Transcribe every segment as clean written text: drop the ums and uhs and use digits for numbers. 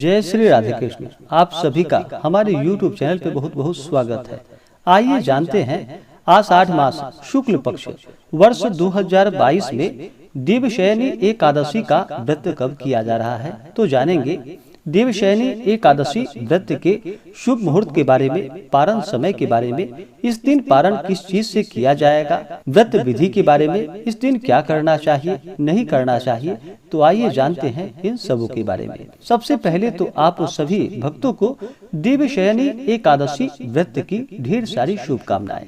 जय श्री राधे कृष्ण। आप सभी का हमारे YouTube चैनल पे बहुत बहुत स्वागत है। आइए जानते हैं आषाढ़ मास शुक्ल पक्ष वर्ष 2022 में देवशयनी एकादशी का व्रत कब किया जा रहा है, तो जानेंगे देवशयनी एकादशी व्रत के शुभ मुहूर्त के बारे में, पारण समय के बारे में, इस दिन पारण किस चीज से किया जाएगा, व्रत विधि के बारे में, इस दिन क्या करना चाहिए नहीं करना चाहिए। तो आइए जानते हैं इन सबों के बारे में। सबसे पहले तो आप सभी भक्तों को देवशयनी एकादशी व्रत की ढेर सारी शुभकामनाएं।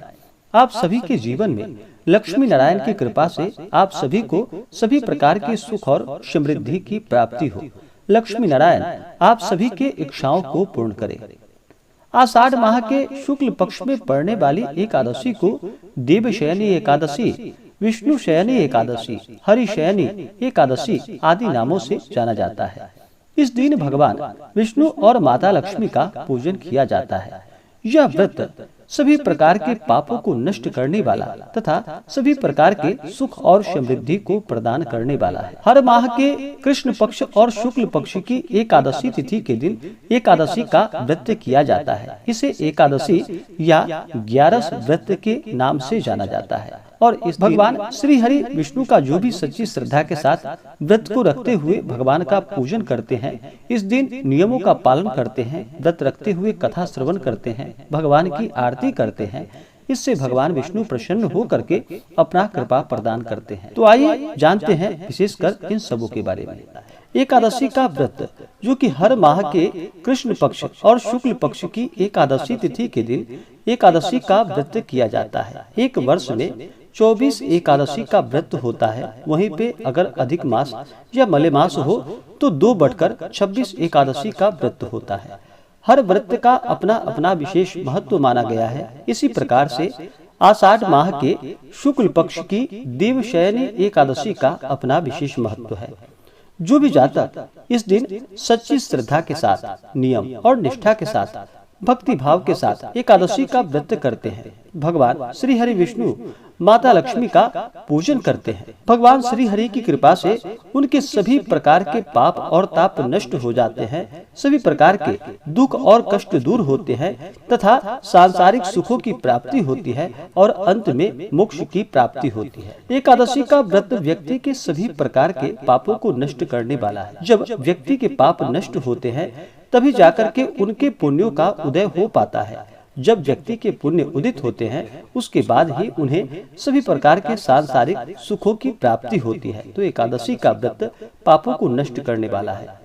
आप सभी के जीवन में लक्ष्मी नारायण की कृपा से आप सभी को सभी प्रकार के सुख और समृद्धि की प्राप्ति हो। लक्ष्मी नारायण आप सभी के इच्छाओं को पूर्ण करें। आषाढ़ माह के शुक्ल पक्ष में पड़ने वाली एकादशी को देवशयनी एकादशी, विष्णु शयनी एकादशी, हरिशयनी एकादशी आदि नामों से जाना जाता है। इस दिन भगवान विष्णु और माता लक्ष्मी का पूजन किया जाता है। यह व्रत सभी प्रकार के पापों को नष्ट करने वाला तथा सभी प्रकार के सुख और समृद्धि को प्रदान करने वाला है। हर माह के कृष्ण पक्ष और शुक्ल पक्ष की एकादशी तिथि के दिन एकादशी का व्रत किया जाता है। इसे एकादशी या 11 व्रत के नाम से जाना जाता है और इस भगवान श्री हरि विष्णु का जो भी सच्ची श्रद्धा के साथ व्रत को रखते हुए भगवान का पूजन करते हैं, इस दिन नियमों का पालन करते हैं, व्रत रखते हुए कथा श्रवण करते हैं, भगवान की आरती करते हैं, इससे भगवान विष्णु प्रसन्न हो करके अपना कृपा प्रदान करते हैं। तो आइए जानते हैं विशेषकर इन सबों के बारे में। एकादशी का व्रत जो कि हर माह के कृष्ण पक्ष और शुक्ल पक्ष की एकादशी तिथि के दिन एकादशी का व्रत किया जाता है। एक वर्ष में 24 एकादशी का व्रत होता है। वहीं पे अगर अधिक मास या मलेमास हो तो 2/26 एकादशी का व्रत होता है। हर व्रत का अपना अपना विशेष महत्व माना गया है। इसी प्रकार से आषाढ़ माह के शुक्ल पक्ष की देवशयनी एकादशी का अपना विशेष महत्व है। जो भी जातक इस दिन सच्ची श्रद्धा के साथ, नियम और निष्ठा के साथ, भक्ति भाव के साथ एकादशी का व्रत करते हैं, भगवान श्री हरि विष्णु माता लक्ष्मी का पूजन करते हैं, भगवान श्री हरि की कृपा से उनके सभी प्रकार के पाप और ताप नष्ट हो जाते हैं, सभी प्रकार के दुख और कष्ट दूर होते हैं तथा सांसारिक सुखों की प्राप्ति होती है और अंत में मोक्ष की प्राप्ति होती है। एकादशी का व्रत व्यक्ति के सभी प्रकार के पापों को नष्ट करने वाला है। जब व्यक्ति के पाप नष्ट होते हैं तभी जाकर के उनके पुण्यों का उदय हो पाता है। जब व्यक्ति के पुण्य उदित होते हैं उसके बाद ही उन्हें सभी प्रकार के सांसारिक सुखों की प्राप्ति होती है। तो एकादशी का व्रत पापों को नष्ट करने वाला है।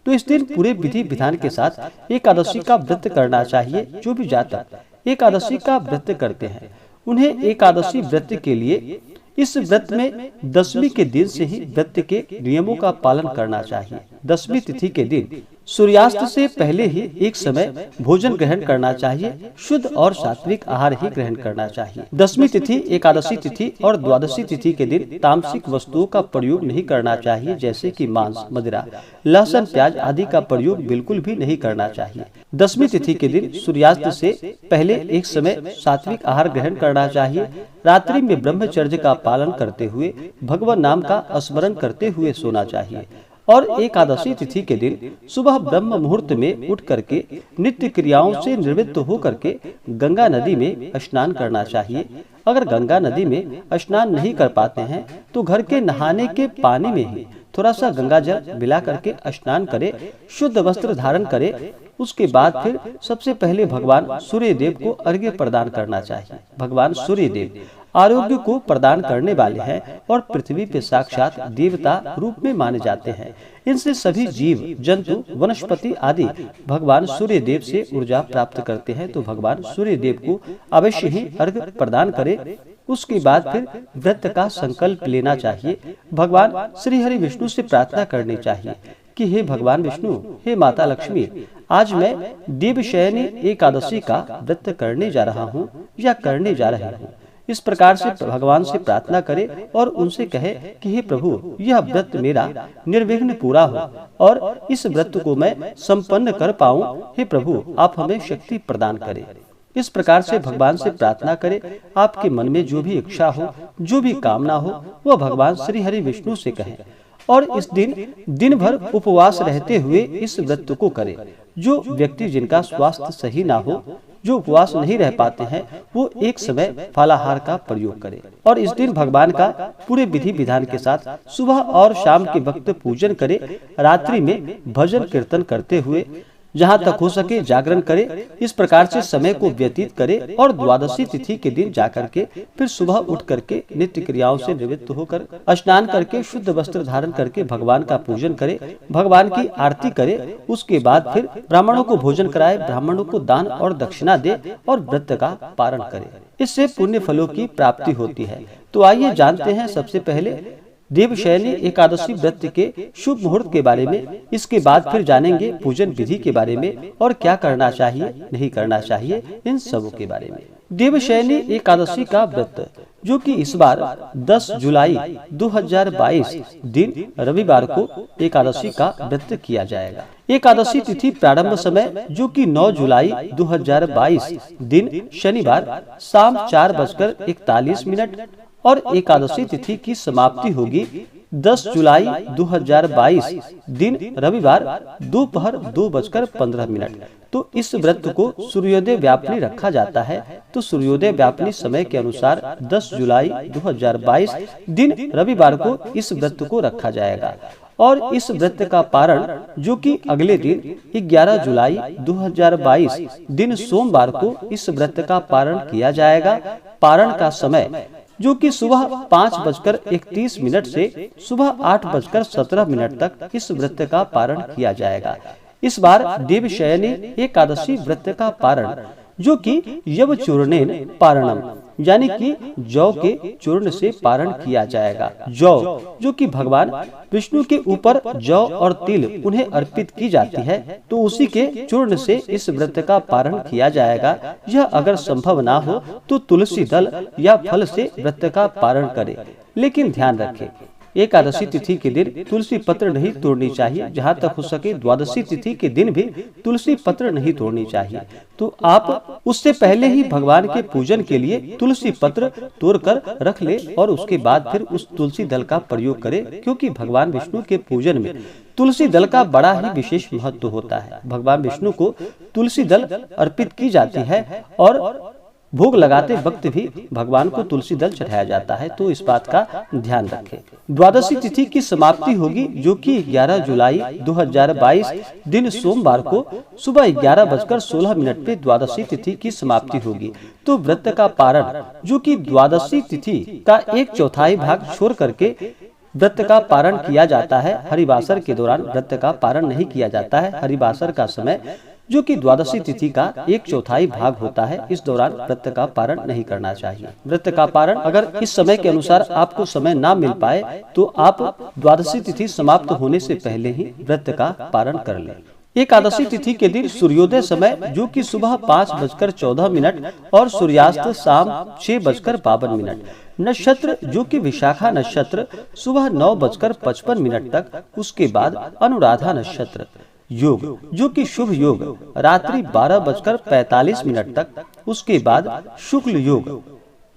तो इस दिन पूरे विधि विधान के साथ एकादशी का व्रत करना चाहिए। जो भी जातक एकादशी का व्रत करते हैं उन्हें एकादशी व्रत के लिए इस व्रत में 10वीं के दिन से ही व्रत के नियमों का पालन करना चाहिए। 10वीं तिथि के दिन सूर्यास्त से पहले ही एक समय भोजन ग्रहण करना चाहिए। शुद्ध और सात्विक आहार ही ग्रहण करना चाहिए। 10वीं तिथि, एकादशी तिथि और द्वादशी तिथि के दिन तामसिक वस्तुओं का प्रयोग नहीं करना चाहिए, जैसे कि मांस, मदिरा, लहसुन, प्याज आदि का प्रयोग बिल्कुल भी नहीं करना चाहिए। 10वीं तिथि के दिन सूर्यास्त से पहले एक समय सात्विक आहार ग्रहण करना चाहिए। रात्रि में ब्रह्मचर्य का पालन करते हुए भगवान नाम का स्मरण करते हुए सोना चाहिए और एकादशी तिथि के दिन सुबह ब्रह्म मुहूर्त में उठ करके नित्य क्रियाओं से निवृत्त हो करके गंगा नदी में स्नान करना चाहिए। अगर गंगा नदी में स्नान नहीं कर पाते हैं तो घर के नहाने के पानी में ही थोड़ा सा गंगा जल मिला करके स्नान करे, शुद्ध वस्त्र धारण करे। उसके बाद फिर सबसे पहले भगवान सूर्य देव को अर्घ्य प्रदान करना चाहिए। भगवान सूर्य देव आरोग्य को प्रदान करने वाले हैं और पृथ्वी पे साक्षात देवता रूप में माने जाते हैं। इनसे सभी जीव जंतु वनस्पति आदि भगवान सूर्य देव से ऊर्जा प्राप्त करते हैं। तो भगवान सूर्य देव को अवश्य ही अर्घ्य प्रदान करें। उसके बाद फिर व्रत का संकल्प लेना चाहिए। भगवान श्री हरि विष्णु से प्रार्थना करनी चाहिए कि हे भगवान विष्णु, हे माता लक्ष्मी, आज मैं देवशयनी एकादशी का व्रत करने जा रहा हूँ या करने जा रही हूँ। इस प्रकार से भगवान से प्रार्थना करे और उनसे कहे कि हे प्रभु, यह व्रत मेरा निर्विघ्न पूरा हो और इस व्रत को मैं संपन्न कर पाऊं। हे प्रभु, आप हमें शक्ति प्रदान करें। इस प्रकार से भगवान से प्रार्थना करें। आपके मन में जो भी इच्छा हो, जो भी कामना हो, वह भगवान श्री हरि विष्णु से कहें। और इस दिन दिन भर उपवास रहते हुए इस व्रत को करें। जो व्यक्ति जिनका स्वास्थ्य सही ना हो, जो उपवास नहीं रह पाते हैं, वो एक समय फलाहार का प्रयोग करें और इस दिन भगवान का पूरे विधि विधान के साथ सुबह और शाम के वक्त पूजन करें। रात्रि में भजन कीर्तन करते हुए जहाँ तक हो सके जागरण करे। इस प्रकार से समय को व्यतीत करे और द्वादशी तिथि के दिन जाकर के फिर सुबह उठ करके नित्य क्रियाओं से निवृत्त होकर स्नान करके शुद्ध वस्त्र धारण करके भगवान का पूजन करे, भगवान की आरती करे। उसके बाद फिर ब्राह्मणों को भोजन कराए, ब्राह्मणों को दान और दक्षिणा दे और व्रत का पारण करे। इससे पुण्य फलों की प्राप्ति होती है। तो आइए जानते हैं सबसे पहले देवशयनी एकादशी व्रत के शुभ मुहूर्त के बारे में। इसके बाद फिर जानेंगे पूजन विधि के बारे में और क्या करना चाहिए नहीं करना चाहिए, इन सबों के बारे में। देवशयनी एकादशी का व्रत जो कि इस बार 10 जुलाई 2022 दिन रविवार को एकादशी का व्रत किया जाएगा। एकादशी तिथि प्रारंभ समय जो कि 9 जुलाई 2022 दिन शनिवार शाम 4:41 और एकादशी तिथि की समाप्ति होगी 10 जुलाई 2022 दिन रविवार दोपहर 2:15। तो इस व्रत को सूर्योदय व्यापनी रखा जाता है। तो सूर्योदय व्यापनी समय के अनुसार 10 जुलाई 2022 दिन रविवार को इस व्रत को रखा जाएगा और इस व्रत का पारण जो कि अगले दिन 11 जुलाई 2022 दिन सोमवार को इस व्रत का पारण किया जाएगा। पारण का समय जो कि सुबह 5:31 से सुबह 8:17 तक इस व्रत का पारण किया जाएगा। इस बार देवशयनी एकादशी व्रत का पारण जो कि यवचूर्णेन पारणम यानी कि जौ के चूर्ण से पारण किया जाएगा। जौ जो कि भगवान विष्णु के ऊपर जौ और तिल उन्हें अर्पित की जाती है, तो उसी के चूर्ण से इस व्रत का पारण किया जाएगा। यह अगर संभव ना हो तो तुलसी दल या फल से व्रत का पारण करें। लेकिन ध्यान रखें, एकादशी तिथि के दिन तुलसी पत्र नहीं तोड़नी चाहिए। जहाँ तक हो सके द्वादशी तिथि के दिन भी तुलसी पत्र नहीं तोड़नी चाहिए। तो आप उससे पहले ही भगवान के पूजन के लिए तुलसी पत्र तोड़कर रख ले और उसके बाद फिर उस तुलसी दल का प्रयोग करें, क्योंकि भगवान विष्णु के पूजन में तुलसी दल का बड़ा ही विशेष महत्व होता है। भगवान विष्णु को तुलसी दल अर्पित की जाती है और भोग लगाते वक्त भी भगवान को तुलसी दल चढ़ाया जाता है। तो इस बात का ध्यान रखें। द्वादशी तिथि की समाप्ति होगी जो कि 11 जुलाई 2022 दिन सोमवार को सुबह 11:16 पे द्वादशी तिथि की समाप्ति होगी। तो व्रत का पारण जो कि द्वादशी तिथि का 1/4 भाग छोड़ करके व्रत का पारण किया जाता है। हरिवासर के दौरान व्रत का पारण नहीं किया जाता है। हरिवासर का समय जो कि द्वादशी तिथि का 1/4 भाग होता है, इस दौरान व्रत का पारण नहीं करना चाहिए। व्रत का पारण अगर इस समय के अनुसार आपको समय ना मिल पाए तो आप द्वादशी तिथि समाप्त होने से पहले ही व्रत का पारण कर लें। एकादशी तिथि के दिन सूर्योदय समय जो कि सुबह 5:14 और सूर्यास्त शाम 6:52। नक्षत्र जो कि विशाखा नक्षत्र सुबह 9:55 तक। उसके बाद अनुराधा नक्षत्र। योग जो कि शुभ योग रात्रि 12:45 तक। उसके बाद शुक्ल योग।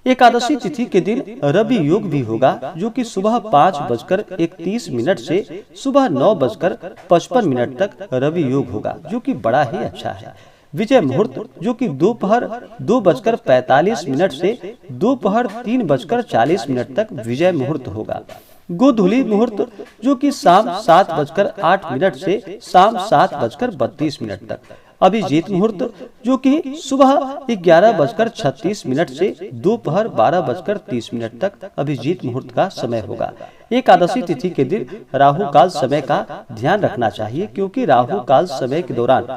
एकादशी तिथि के दिन रवि योग भी होगा जो कि सुबह 5:31 से सुबह 9:55 तक रवि योग होगा, जो कि बड़ा ही अच्छा है। विजय मुहूर्त जो कि दोपहर 2:45 से दोपहर 3:40 तक विजय मुहूर्त होगा। गोधूली मुहूर्त जो कि शाम 7:08 से शाम 7:32 तक। अभिजीत मुहूर्त जो कि सुबह 11:36 से दोपहर 12:30 तक अभिजीत मुहूर्त का समय होगा। एकादशी तिथि के दिन राहु काल समय का ध्यान रखना चाहिए, क्योंकि राहु काल समय के दौरान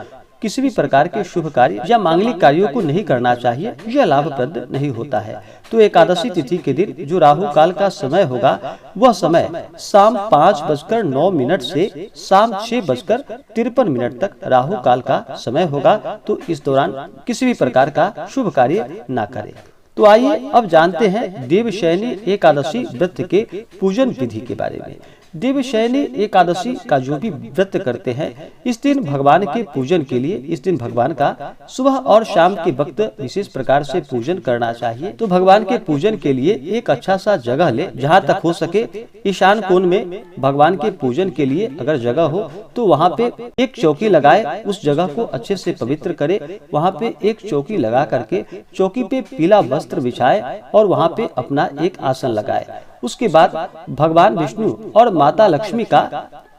किसी भी प्रकार के शुभ कार्य या मांगलिक कार्यों को नहीं करना चाहिए, यह लाभप्रद नहीं होता है। तो एकादशी तिथि के दिन जो राहु काल का समय होगा वह समय शाम 5:09 से शाम 6:53 तक राहु काल का समय होगा। तो इस दौरान किसी भी प्रकार का शुभ कार्य न करें। तो आइए अब जानते हैं देवशयनी एकादशी व्रत के पूजन विधि के बारे में। देवशयनी एकादशी का जो भी व्रत करते हैं, इस दिन भगवान के पूजन के लिए, इस दिन भगवान का सुबह और शाम के वक्त विशेष प्रकार से पूजन करना चाहिए। तो भगवान के पूजन के लिए एक अच्छा सा जगह ले, जहाँ तक हो सके ईशान कोण में भगवान के पूजन के लिए अगर जगह हो तो वहाँ पे एक चौकी लगाए, उस जगह को अच्छे से पवित्र करे, वहाँ पे एक चौकी लगा करके चौकी पे पीला वस्त्र बिछाए और वहाँ पे अपना एक आसन लगाए। उसके बाद भगवान विष्णु और माता लक्ष्मी का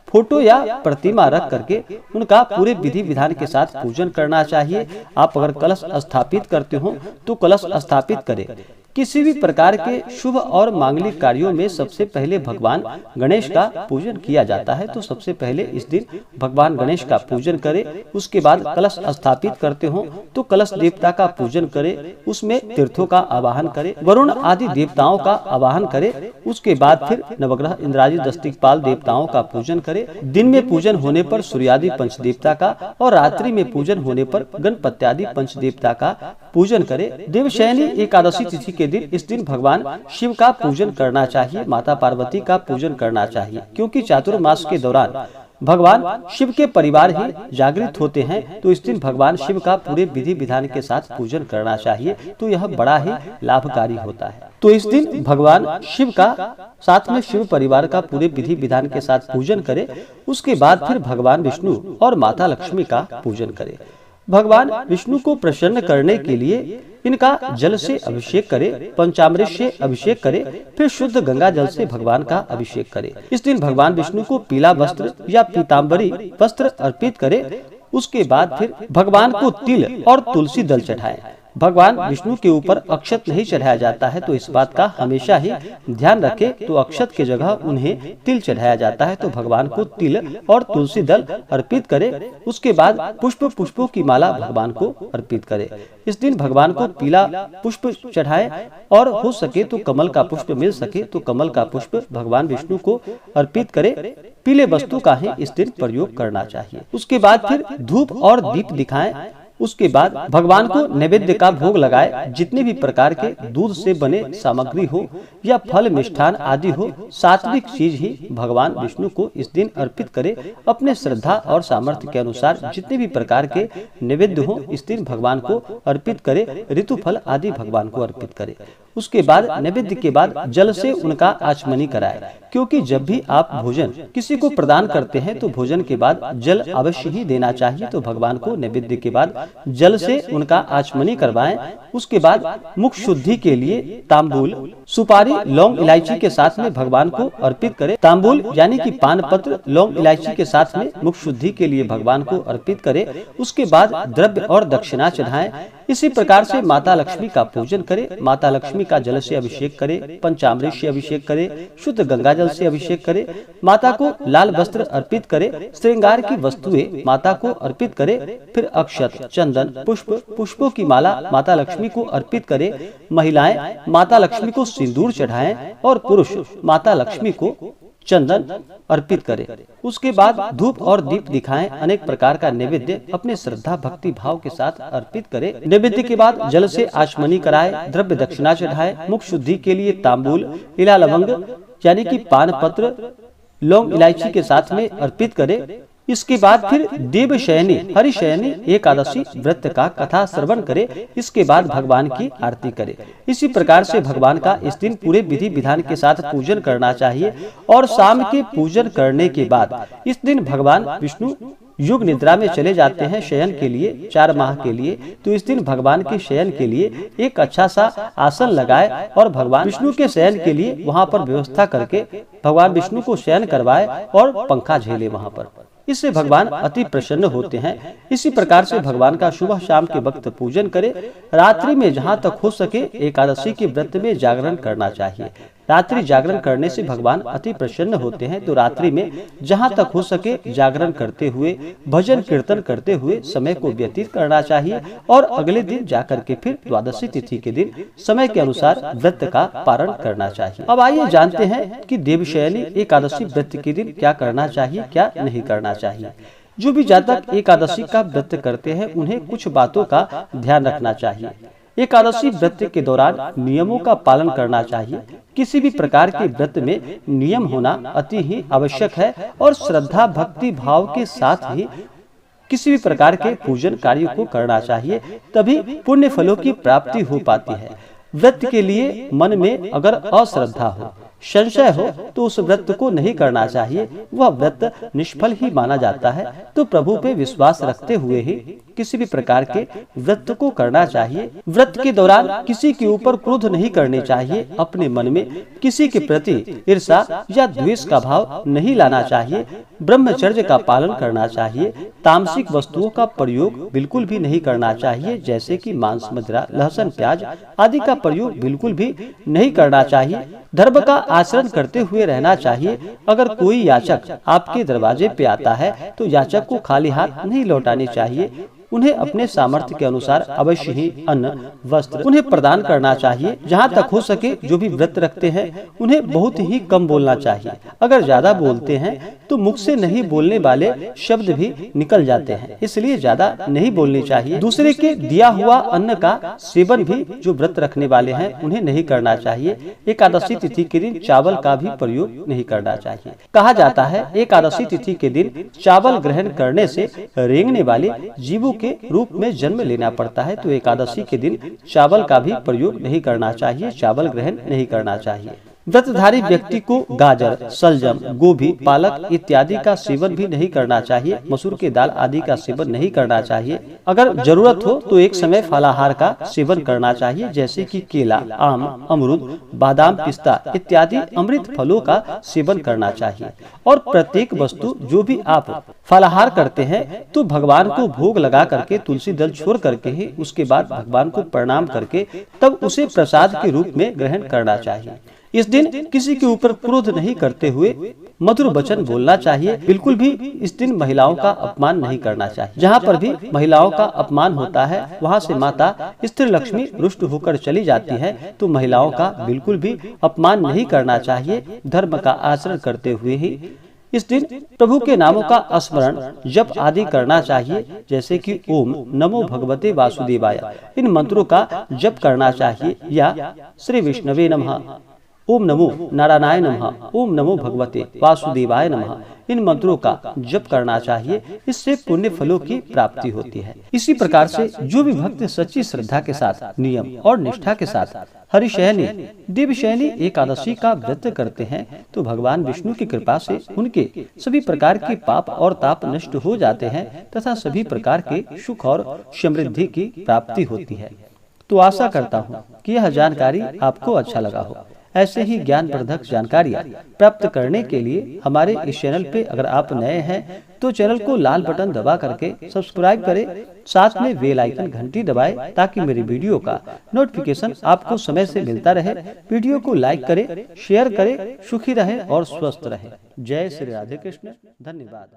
फोटो या प्रतिमा रख करके उनका पूरे विधि विधान के साथ पूजन करना चाहिए। आप अगर कलश स्थापित करते हो तो कलश स्थापित करें। किसी भी प्रकार के शुभ और मांगलिक कार्यों में सबसे पहले भगवान गणेश का पूजन किया जाता है। तो सबसे पहले इस दिन भगवान गणेश का पूजन करें। उसके बाद कलश स्थापित करते हो तो कलश देवता का पूजन करें, उसमें तीर्थों का आवाहन करें, वरुण आदि देवताओं का आवाहन करें। उसके बाद फिर नवग्रह इंद्राजी दस्तिकपाल देवताओं का पूजन करें। दिन में पूजन होने पर सूर्यादि पंचदेवता का और रात्रि में पूजन होने पर गणपत्यादि पंचदेवता का पूजन करें। देवशयनी एकादशी तिथि के दिन, इस दिन भगवान शिव का पूजन करना चाहिए, माता पार्वती का पूजन करना चाहिए, क्योंकि चातुर्मास के दौरान भगवान शिव के परिवार ही जागृत होते हैं। तो इस दिन भगवान शिव का पूरे विधि विधान के साथ पूजन करना चाहिए। तो यह बड़ा ही लाभकारी होता है। तो इस दिन भगवान शिव का साथ में शिव परिवार का पूरे विधि विधान के साथ पूजन करें। उसके बाद फिर भगवान विष्णु और माता लक्ष्मी का पूजन करें। भगवान विष्णु को प्रसन्न करने के लिए इनका जल से अभिषेक करें, पंचामृत से अभिषेक करें, फिर शुद्ध गंगा जल से भगवान का अभिषेक करें। इस दिन भगवान विष्णु को पीला वस्त्र या पीताम्बरी वस्त्र अर्पित करें। उसके बाद फिर भगवान को तिल और तुलसी दल चढ़ाएं। भगवान विष्णु के ऊपर अक्षत नहीं चढ़ाया जाता है, तो इस बात का हमेशा ही ध्यान रखें। तो अक्षत की जगह उन्हें तिल चढ़ाया जाता है। तो भगवान को तिल और तुलसी दल अर्पित करें। उसके बाद पुष्पों की माला भगवान को अर्पित करें। इस दिन भगवान को पीला पुष्प चढ़ाए और हो सके तो कमल का पुष्प मिल सके तो कमल का पुष्प भगवान विष्णु को अर्पित करें। पीले वस्तु का ही इस दिन प्रयोग करना चाहिए। उसके बाद फिर धूप और दीप दिखाएं। उसके बाद भगवान को नैवेद्य का भोग लगाए। जितने भी प्रकार के दूध से बने सामग्री हो या फल मिष्ठान आदि हो, सात्विक चीज ही भगवान विष्णु को इस दिन अर्पित करे। अपने श्रद्धा और सामर्थ्य के अनुसार जितने भी प्रकार के नैवेद्य हो इस दिन भगवान को अर्पित करे। ऋतु फल आदि भगवान को अर्पित करे। उसके बाद नैवेद्य के बाद जल से उनका आचमनी कराए, क्योंकि जब भी आप भोजन किसी को प्रदान करते हैं तो भोजन के बाद जल अवश्य ही देना चाहिए। तो भगवान को नैवेद्य के बाद जल से उनका आचमनी करवाएं। उसके बाद मुख शुद्धि के लिए तांबूल, सुपारी, लौंग, इलायची के साथ में भगवान को अर्पित करें। तांबूल यानी कि पान पत्र, लौंग, इलायची के साथ में मुख शुद्धि के लिए भगवान को अर्पित करें। उसके बाद द्रव्य और दक्षिणा चढ़ाएं। इसी प्रकार से माता लक्ष्मी का पूजन करें। माता लक्ष्मी का जल से अभिषेक करें, पंचामृत से अभिषेक करें, शुद्ध गंगा जल से अभिषेक करें। माता को लाल वस्त्र अर्पित करें। श्रृंगार की वस्तुएं माता को अर्पित करें। फिर अक्षत, चंदन, पुष्पों की माला माता लक्ष्मी को अर्पित करें। महिलाएं माता लक्ष्मी को सिंदूर चढ़ाएं और पुरुष माता लक्ष्मी को चंदन अर्पित करें। उसके बाद धूप और दीप दिखाएं। अनेक प्रकार का नैवेद्य अपने श्रद्धा भक्ति भाव के साथ अर्पित करें। नैवेद्य के बाद जल से आचमनी कराए, द्रव्य दक्षिणा चढ़ाए। मुख शुद्धि के लिए तांबूल, इला लवंग यानी कि पान पत्र, लौंग, इलायची के साथ में अर्पित करें। इसके बाद फिर देवशयनी हरिशयनी एकादशी व्रत का कथा श्रवण करे। इसके बाद भगवान की आरती करे। इसी प्रकार से भगवान का इस दिन पूरे विधि विधान के साथ पूजन करना चाहिए। और शाम के पूजन करने के बाद इस दिन भगवान विष्णु युग निद्रा में चले जाते हैं शयन के लिए 4 माह के लिए। तो इस दिन भगवान के शयन के लिए एक अच्छा सा आसन लगाए और भगवान विष्णु के शयन के लिए वहां पर व्यवस्था करके भगवान विष्णु को शयन करवाए और पंखा झेले वहां पर। इससे भगवान अति प्रसन्न होते हैं। इसी प्रकार से भगवान का सुबह शाम के वक्त पूजन करें। रात्रि में जहाँ तक हो सके एकादशी के व्रत में जागरण करना चाहिए। रात्रि जागरण करने से भगवान अति प्रसन्न होते हैं। तो रात्रि में जहाँ तक हो सके जागरण करते हुए, भजन कीर्तन करते हुए समय को व्यतीत करना चाहिए। और अगले दिन जाकर के फिर द्वादशी तिथि के दिन समय के अनुसार व्रत का पारण करना चाहिए। अब आइए जानते हैं कि देवशयनी एकादशी व्रत के दिन क्या करना चाहिए, क्या नहीं करना चाहिए। जो भी जातक एकादशी का व्रत करते हैं उन्हें कुछ बातों का ध्यान रखना चाहिए। एकादशी व्रत के दौरान नियमों का पालन करना चाहिए। किसी भी प्रकार के व्रत में नियम होना अति ही आवश्यक है और श्रद्धा भक्ति भाव के साथ ही किसी भी प्रकार के पूजन कार्य को करना चाहिए, तभी पुण्य फलों की प्राप्ति हो पाती है। व्रत के लिए मन में अगर अश्रद्धा हो, संशय हो तो उस व्रत को नहीं करना चाहिए, वह व्रत निष्फल ही माना जाता है। तो प्रभु पे विश्वास रखते हुए ही किसी भी प्रकार के व्रत को करना चाहिए। व्रत के दौरान किसी के ऊपर क्रोध नहीं करने चाहिए, अपने मन में किसी के प्रति ईर्ष्या या द्वेष का भाव नहीं लाना चाहिए। ब्रह्मचर्य का पालन करना चाहिए। तामसिक वस्तुओं का प्रयोग बिल्कुल भी नहीं करना चाहिए, जैसे कि मांस, मदिरा, लहसुन, प्याज आदि का प्रयोग बिल्कुल भी नहीं करना चाहिए। धर्म का आचरण करते हुए रहना चाहिए। अगर कोई याचक आपके दरवाजे पे आता है तो याचक को खाली हाथ नहीं लौटाने चाहिए। उन्हें अपने सामर्थ्य के अनुसार अवश्य ही अन्न, वस्त्र उन्हें प्रदान करना चाहिए। जहाँ तक हो सके जो भी व्रत रखते हैं उन्हें बहुत ही कम बोलना चाहिए। अगर ज्यादा बोलते हैं तो मुख से नहीं बोलने वाले शब्द भी निकल जाते हैं, इसलिए ज्यादा नहीं बोलनी चाहिए। दूसरे के दिया हुआ अन्न का सेवन भी जो व्रत रखने वाले हैं उन्हें नहीं करना चाहिए। एकादशी तिथि के दिन चावल का भी प्रयोग नहीं करना चाहिए। कहा जाता है एकादशी तिथि के दिन चावल ग्रहण करने से रेंगने वाले जीवों के रूप में जन्म लेना पड़ता है। तो एकादशी के दिन चावल का भी प्रयोग नहीं करना चाहिए, चावल ग्रहण नहीं करना चाहिए। व्रतधारी व्यक्ति को गाजर, सलजम, गोभी, पालक इत्यादि का सेवन भी नहीं करना चाहिए। मसूर के दाल आदि का सेवन नहीं करना चाहिए। अगर जरूरत हो तो एक समय फलाहार का सेवन करना चाहिए, जैसे कि केला, आम, अमरूद, बादाम, पिस्ता इत्यादि अमृत फलों का सेवन करना चाहिए। और प्रत्येक वस्तु जो भी आप फलाहार करते हैं तो भगवान को भोग लगा करके तुलसी दल छोड़ करके ही उसके बाद भगवान को प्रणाम करके तब उसे प्रसाद के रूप में ग्रहण करना चाहिए। इस दिन किसी के ऊपर क्रोध नहीं करते हुए मधुर वचन बोलना चाहिए। बिल्कुल भी इस दिन महिलाओं का अपमान नहीं करना चाहिए। जहाँ पर भी महिलाओं का अपमान होता है वहाँ से माता स्त्री लक्ष्मी रुष्ट होकर चली जाती है। तो महिलाओं का बिल्कुल भी अपमान नहीं करना चाहिए। धर्म का आचरण करते हुए ही इस दिन प्रभु के नामों का स्मरण जप आदि करना चाहिए, जैसे कि ओम नमो भगवते वासुदेवाय इन मंत्रों का जप करना चाहिए, या श्री विष्णवे नमः, ओम नमो नारायणाय नमः, ओम नमो भगवते वासुदेवाय नमः इन मंत्रों का जप करना चाहिए। इससे पुण्य फलों की प्राप्ति होती है। इसी प्रकार से जो भी भक्त सच्ची श्रद्धा के साथ नियम और निष्ठा के साथ हरिशयनी देवशयनी एकादशी का व्रत करते हैं तो भगवान विष्णु की कृपा से उनके सभी प्रकार के पाप और ताप नष्ट हो जाते हैं तथा सभी प्रकार के सुख और समृद्धि की प्राप्ति होती है। तो आशा करता हूँ कि यह जानकारी आपको अच्छा लगा हो। ऐसे ही ज्ञानवर्धक जानकारियाँ प्राप्त करने के लिए हमारे इस चैनल पे अगर आप नए हैं तो चैनल को लाल बटन दबा करके सब्सक्राइब करें, साथ में बेल आइकन घंटी दबाएं ताकि मेरी वीडियो का नोटिफिकेशन आपको समय से मिलता रहे। वीडियो को लाइक करें, शेयर करें, सुखी रहें और स्वस्थ रहें। जय श्री राधे कृष्ण। धन्यवाद।